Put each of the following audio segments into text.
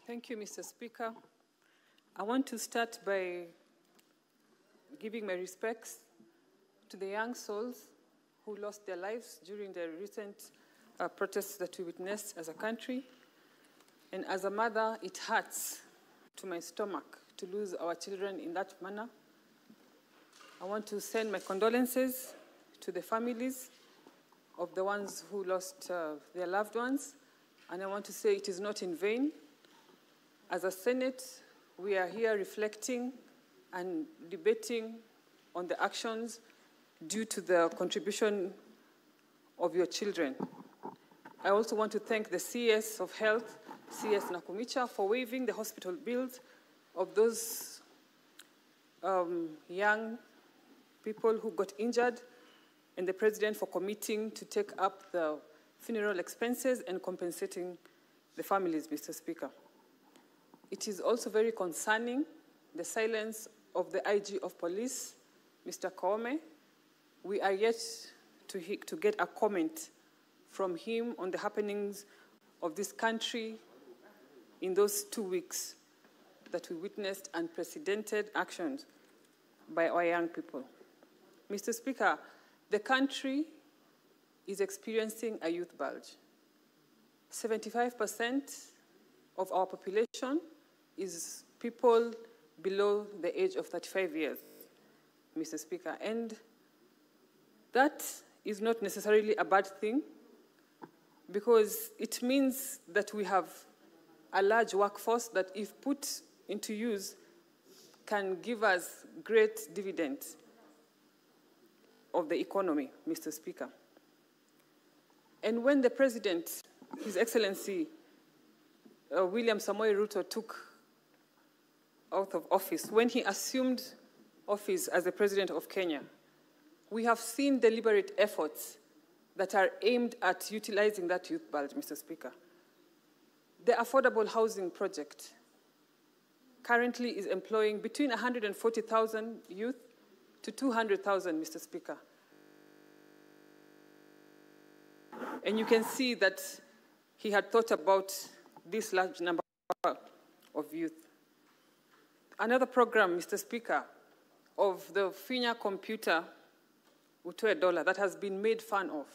Thank you, Mr. Speaker. I want to start by giving my respects to the young souls who lost their lives during the recent protests that we witnessed as a country. And as a mother, it hurts to my stomach to lose our children in that manner. I want to send my condolences to the families of the ones who lost their loved ones. And I want to say it is not in vain. As a Senate, we are here reflecting and debating on the actions due to the contribution of your children. I also want to thank the CS of Health, CS Nakumicha, for waiving the hospital bills of those young people who got injured, and the President for committing to take up the funeral expenses and compensating the families, Mr. Speaker. It is also very concerning, the silence of the IG of Police, Mr. Koome. We are yet to get a comment from him on the happenings of this country in those 2 weeks that we witnessed unprecedented actions by our young people. Mr. Speaker, the country is experiencing a youth bulge. 75% of our population is people below the age of 35 years, Mr. Speaker. And that is not necessarily a bad thing, because it means that we have a large workforce that, if put into use, can give us great dividends of the economy, Mr. Speaker. And when the President, His Excellency William Samoei Ruto, took out of office, when he assumed office as the President of Kenya, we have seen deliberate efforts that are aimed at utilizing that youth bulge, Mr. Speaker. The affordable housing project currently is employing between 140,000 youth to 200,000, Mr. Speaker. And you can see that he had thought about this large number of youth. Another program, Mr. Speaker, of the Finya computer, Utoe Dollar, that has been made fun of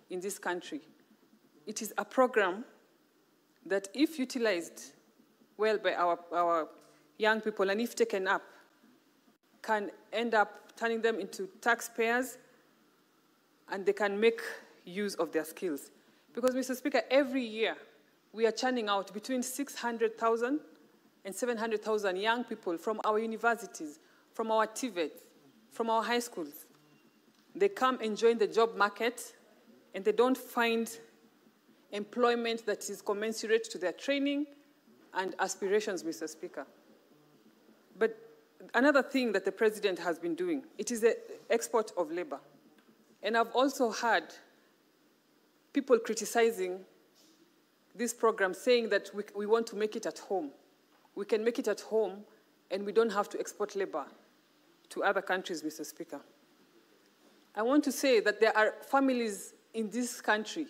in this country. It is a program that, if utilized well by our young people and if taken up, can end up turning them into taxpayers, and they can make use of their skills. Because, Mr. Speaker, every year we are churning out between 600,000 and 700,000 young people from our universities, from our TVETs, from our high schools. They come and join the job market, and they don't find employment that is commensurate to their training and aspirations, Mr. Speaker. But another thing that the President has been doing, it is the export of labor. And I've also heard people criticizing this program, saying that we want to make it at home. We can make it at home, and we don't have to export labor to other countries, Mr. Speaker. I want to say that there are families in this country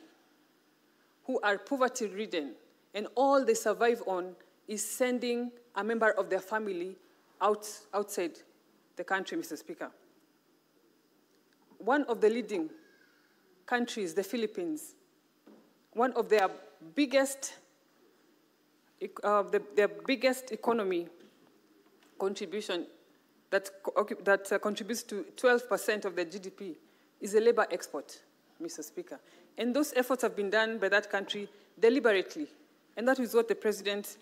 who are poverty-ridden, and all they survive on is sending a member of their family outside the country, Mr. Speaker. One of the leading countries, the Philippines, one of their biggest economy contribution that contributes to 12% of the GDP is a labor export, Mr. Speaker. And those efforts have been done by that country deliberately, and that is what the President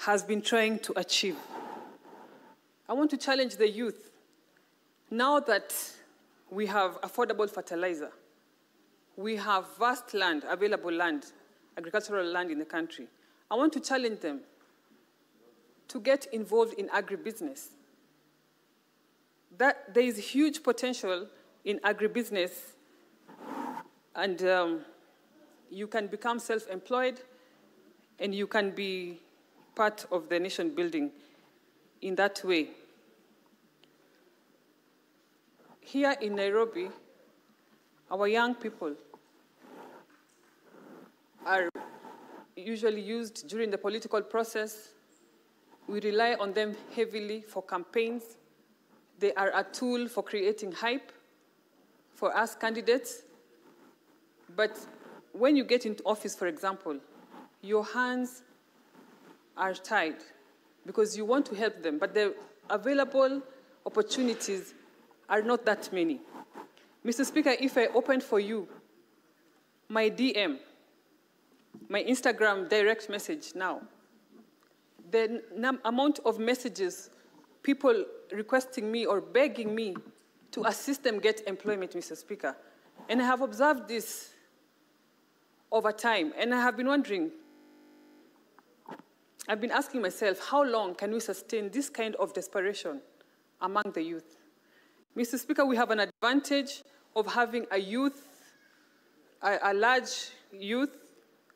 has been trying to achieve. I want to challenge the youth. Now that we have affordable fertilizer, we have vast land, available land, agricultural land in the country, I want to challenge them to get involved in agribusiness. There is huge potential in agribusiness, and you can become self-employed, and you can be part of the nation building in that way. Here in Nairobi, our young people are usually used during the political process. We rely on them heavily for campaigns. They are a tool for creating hype for us candidates. But when you get into office, for example, your hands are tied because you want to help them, but the available opportunities are not that many. Mr. Speaker, if I opened for you my DM, my Instagram direct message now, the amount of messages, people requesting me or begging me to assist them get employment, Mr. Speaker. And I have observed this over time, and I have been wondering, I've been asking myself, how long can we sustain this kind of desperation among the youth? Mr. Speaker, we have an advantage of having a youth, a large youth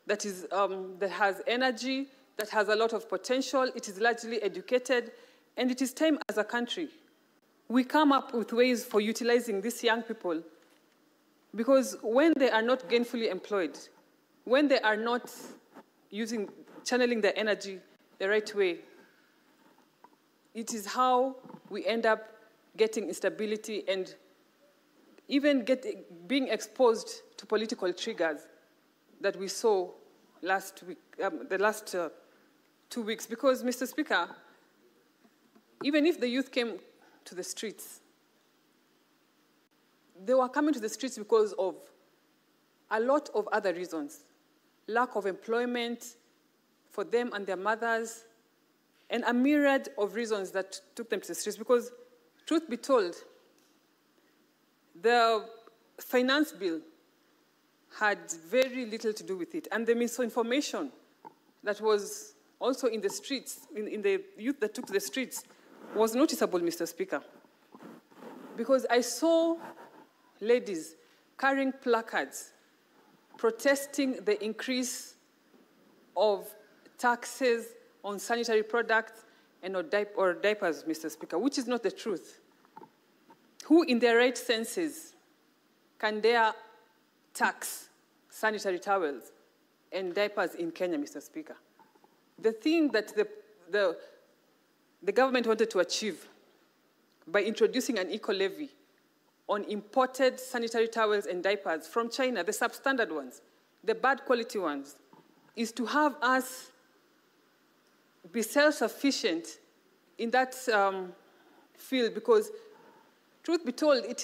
that has energy, that has a lot of potential, it is largely educated, and it is time as a country we come up with ways for utilizing these young people, because when they are not gainfully employed, when they are not channeling their energy the right way, it is how we end up getting instability and even being exposed to political triggers that we saw last week, the last 2 weeks. Because, Mr. Speaker, even if the youth came to the streets, they were coming to the streets because of a lot of other reasons. Lack of employment for them and their mothers, and a myriad of reasons that took them to the streets. Because, truth be told, the finance bill had very little to do with it. And the misinformation that was also in the streets, in the youth that took to the streets, was noticeable, Mr. Speaker. Because I saw ladies carrying placards protesting the increase of taxes on sanitary products and or diapers, Mr. Speaker, which is not the truth. Who in their right senses can dare tax sanitary towels and diapers in Kenya, Mr. Speaker? The thing that the government wanted to achieve by introducing an eco-levy on imported sanitary towels and diapers from China, the substandard ones, the bad quality ones, is to have us be self-sufficient in that field, because, truth be told, there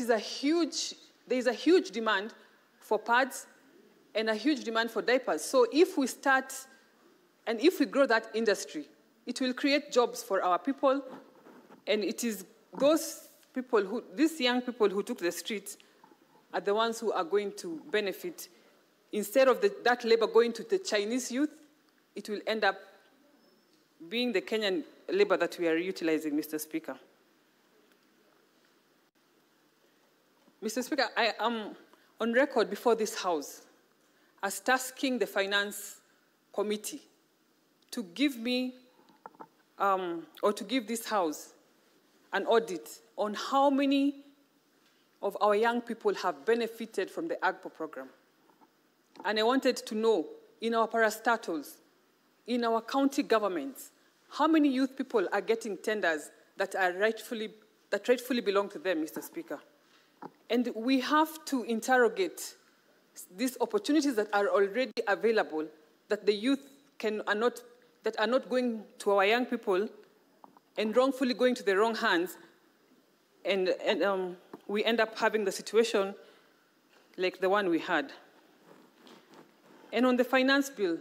is a huge demand for pads and a huge demand for diapers. So if we start and if we grow that industry, it will create jobs for our people, and it is these young people who took the streets are the ones who are going to benefit. Instead of that labor going to the Chinese youth, it will end up being the Kenyan labor that we are utilizing, Mr. Speaker. Mr. Speaker, I am on record before this House as tasking the Finance Committee to give me or to give this House an audit on how many of our young people have benefited from the AGPO program. And I wanted to know, in our parastatals, in our county governments, how many youth people are getting tenders that rightfully belong to them, Mr. Speaker. And we have to interrogate these opportunities that are already available, that the youth that are not going to our young people and wrongfully going to the wrong hands, and we end up having the situation like the one we had. And on the finance bill,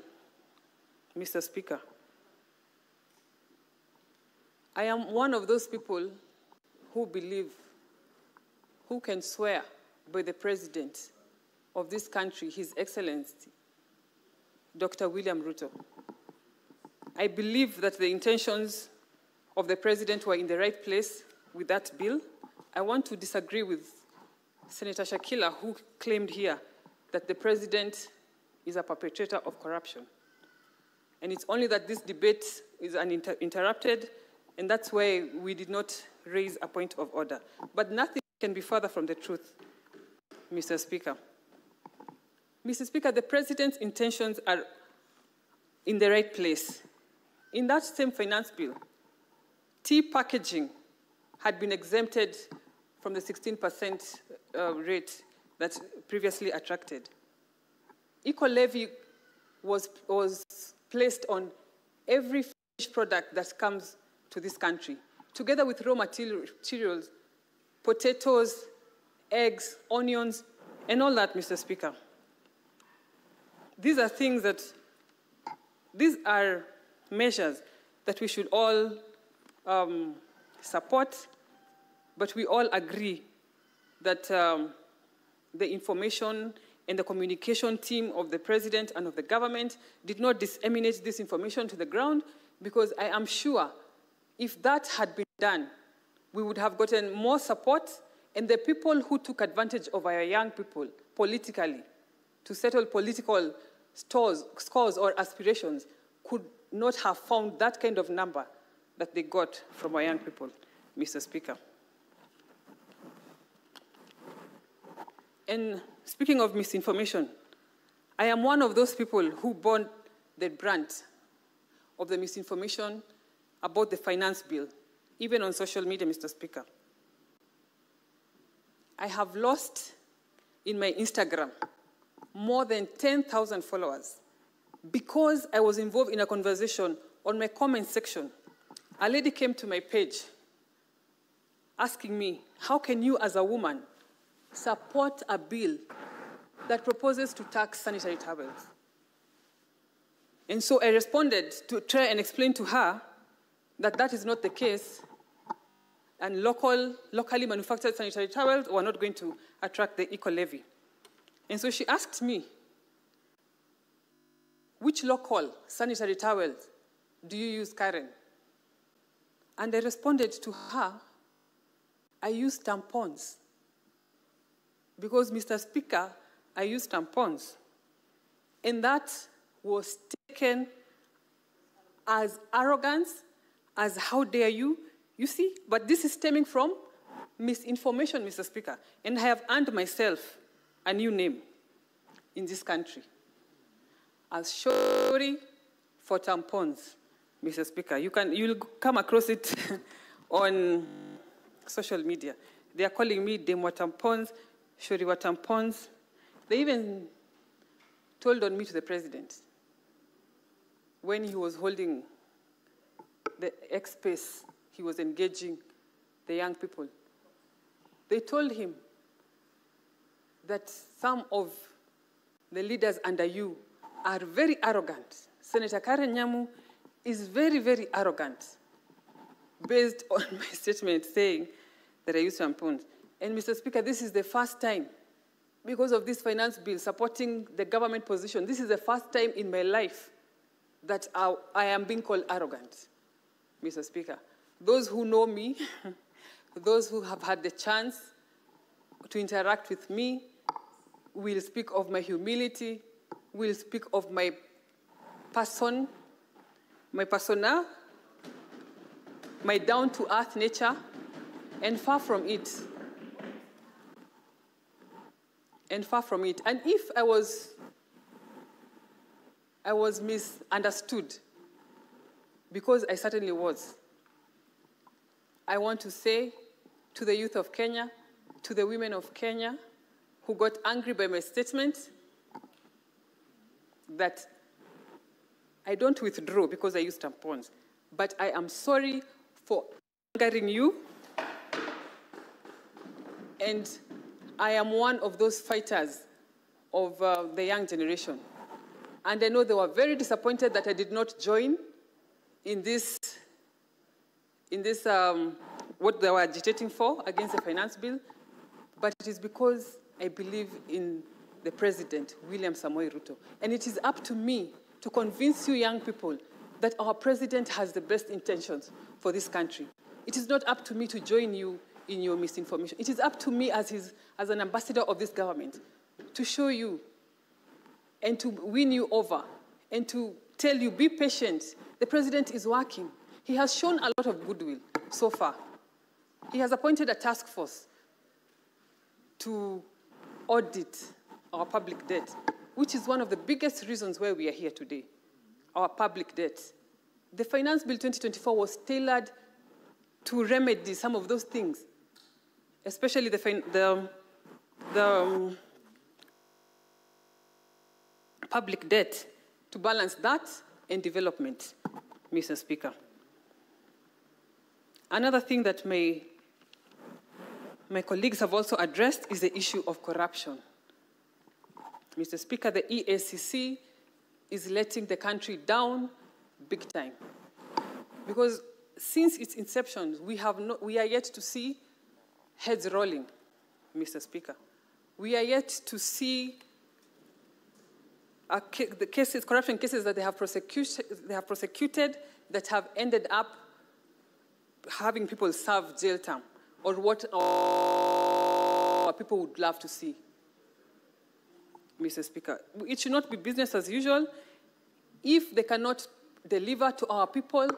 Mr. Speaker, I am one of those people who can swear by the President of this country, His Excellency, Dr. William Ruto. I believe that the intentions of the President were in the right place with that bill. I want to disagree with Senator Shakila, who claimed here that the President is a perpetrator of corruption. And it's only that this debate is uninterrupted, and that's why we did not raise a point of order. But nothing can be further from the truth, Mr. Speaker. Mr. Speaker, the President's intentions in the right place. In that same finance bill, tea packaging had been exempted from the 16% rate that previously attracted. Eco-levy was placed on every finished product that comes to this country, together with raw materials, potatoes, eggs, onions, and all that, Mr. Speaker. These are measures that we should all support, but we all agree that the information and the communication team of the president and of the government did not disseminate this information to the ground, because I am sure if that had been done, we would have gotten more support, and the people who took advantage of our young people politically to settle political scores or aspirations could not have found that kind of number that they got from our young people, Mr. Speaker. And speaking of misinformation, I am one of those people who bore the brunt of the misinformation about the finance bill, even on social media, Mr. Speaker. I have lost in my Instagram more than 10,000 followers because I was involved in a conversation on my comment section. A lady came to my page asking me, how can you as a woman support a bill that proposes to tax sanitary towels? And so I responded to try and explain to her that that is not the case, and locally manufactured sanitary towels were not going to attract the eco-levy. And so she asked me, which local sanitary towels do you use, Karen? And I responded to her, I use tampons. Because, Mr. Speaker, I use tampons. And that was taken as arrogance, as how dare you, you see? But this is stemming from misinformation, Mr. Speaker. And I have earned myself a new name in this country as Shori for tampons, Mr. Speaker. You'll come across it on social media. They are calling me Demo tampons, Shori wa tampons. They even told on me to the president when he was holding the X-Space, he was engaging the young people. They told him that some of the leaders under you are very arrogant. Senator Karen Nyamu is very, very arrogant, based on my statement saying that I use tampons. And Mr. Speaker, this is the first time, because of this finance bill supporting the government position, this is the first time in my life that I am being called arrogant, Mr. Speaker. Those who know me, those who have had the chance to interact with me, will speak of my humility, will speak of my person, my persona, my down-to-earth nature, and far from it. And far from it. And if I was misunderstood, because I certainly was, I want to say to the youth of Kenya, to the women of Kenya who got angry by my statement, that I don't withdraw because I use tampons, but I am sorry for angering you, and I am one of those fighters of the young generation. And I know they were very disappointed that I did not join in this what they were agitating for against the finance bill, but it is because I believe in the president, William Samoei Ruto. And it is up to me to convince you young people that our president has the best intentions for this country. It is not up to me to join you in your misinformation. It is up to me as an ambassador of this government to show you and to win you over and to tell you, be patient. The president is working. He has shown a lot of goodwill so far. He has appointed a task force to audit our public debt, which is one of the biggest reasons why we are here today. our public debt. The Finance Bill 2024 was tailored to remedy some of those things, especially the public debt, to balance that and development, Mr. Speaker. Another thing that my colleagues have also addressed is the issue of corruption. Mr. Speaker, the EACC is letting the country down big time. Because since its inception, we are yet to see heads rolling, Mr. Speaker. We are yet to see the corruption cases that they have prosecuted that have ended up having people serve jail term, or what people would love to see, Mr. Speaker. It should not be business as usual. If they cannot deliver to our people,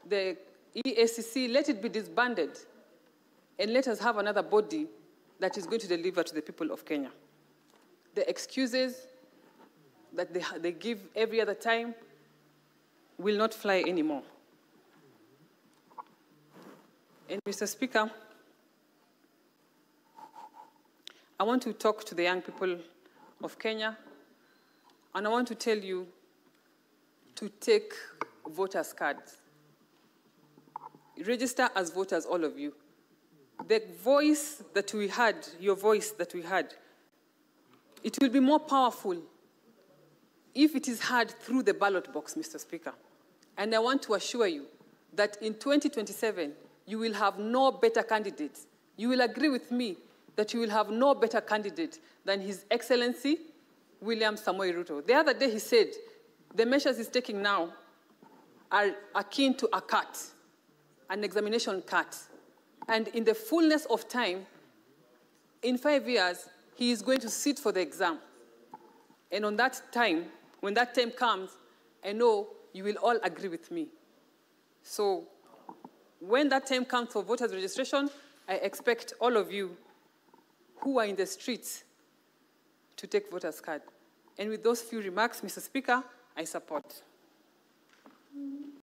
the EACC, let it be disbanded, and let us have another body that is going to deliver to the people of Kenya. The excuses that they give every other time will not fly anymore. And Mr. Speaker, I want to talk to the young people of Kenya, and I want to tell you to take voters' cards. Register as voters, all of you. The voice that we had, your voice that we had, it will be more powerful if it is heard through the ballot box, Mr. Speaker. And I want to assure you that in 2027, you will have no better candidate. You will agree with me that you will have no better candidate than His Excellency, William Samoei Ruto. The other day he said, the measures he's taking now are akin to a cut, an examination cut. And in the fullness of time, in 5 years, he is going to sit for the exam. And on that time, when that time comes, I know you will all agree with me. So when that time comes for voters registration, I expect all of you who are in the streets to take voters' card. And with those few remarks, Mr. Speaker, I support.